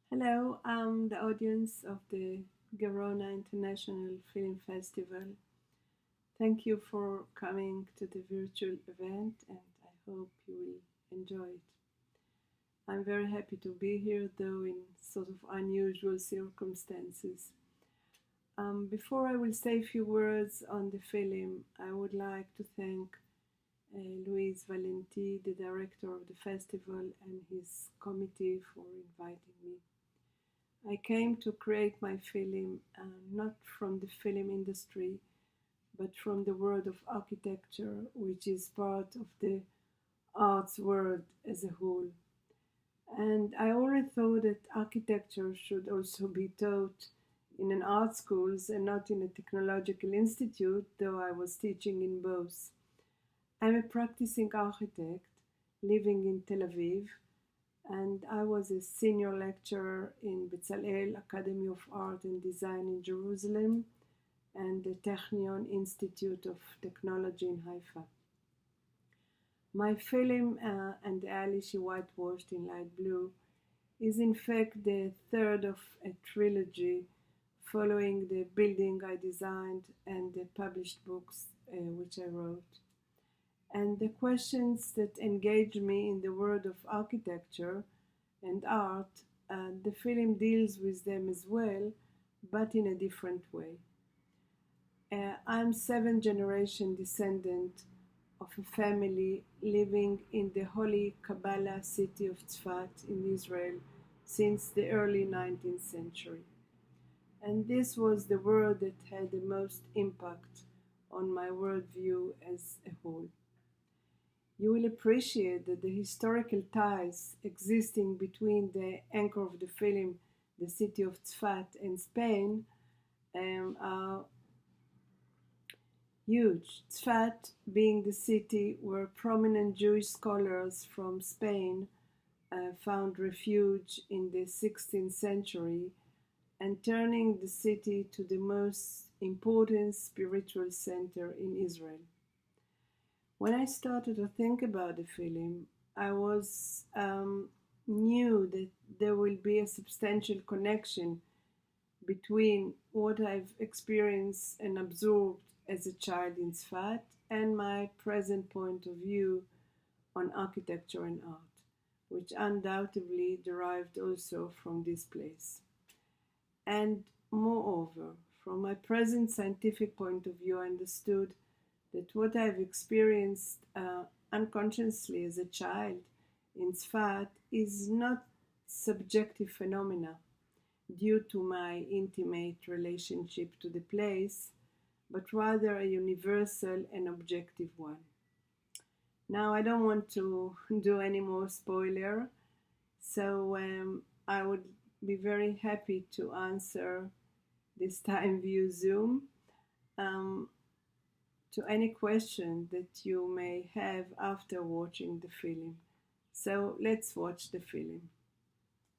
Hello, I'm the audience of the Gerona International Film Festival. Thank you for coming to the virtual event and I hope you will enjoy it. I'm very happy to be here, though in sort of unusual circumstances. Before I will say a few words on the film, I would like to thank Luis Valenti, the director of the festival, and his committee for inviting me. I came to create my film not from the film industry, but from the world of architecture, which is part of the arts world as a whole. And I always thought that architecture should also be taught in an art schools and not in a technological institute, though I was teaching in both. I'm a practicing architect living in Tel Aviv, and I was a senior lecturer in Bezalel Academy of Art and Design in Jerusalem and the Technion Institute of Technology in Haifa. My film, And the Alley She Whitewashed in Light Blue, is in fact the third of a trilogy following the building I designed and the published books which I wrote. And the questions that engage me in the world of architecture and art, the film deals with them as well, but in a different way. I'm seventh generation descendant of a family living in the holy Kabbalah city of Tzfat in Israel since the early 19th century. And this was the word that had the most impact on my worldview as a whole. You will appreciate that the historical ties existing between the anchor of the film, the city of Tzfat, and Spain are huge. Tzfat being the city where prominent Jewish scholars from Spain found refuge in the 16th century and turning the city to the most important spiritual center in Israel. When I started to think about the film, I was knew that there will be a substantial connection between what I've experienced and absorbed as a child in Tzfat and my present point of view on architecture and art, which undoubtedly derived also from this place. And moreover, from my present scientific point of view, I understood that what I've experienced unconsciously as a child in Tzfat is not subjective phenomena due to my intimate relationship to the place, but rather a universal and objective one. Now, I don't want to do any more spoiler, so I would be very happy to answer this time via Zoom. To any question that you may have after watching the film. So let's watch the film.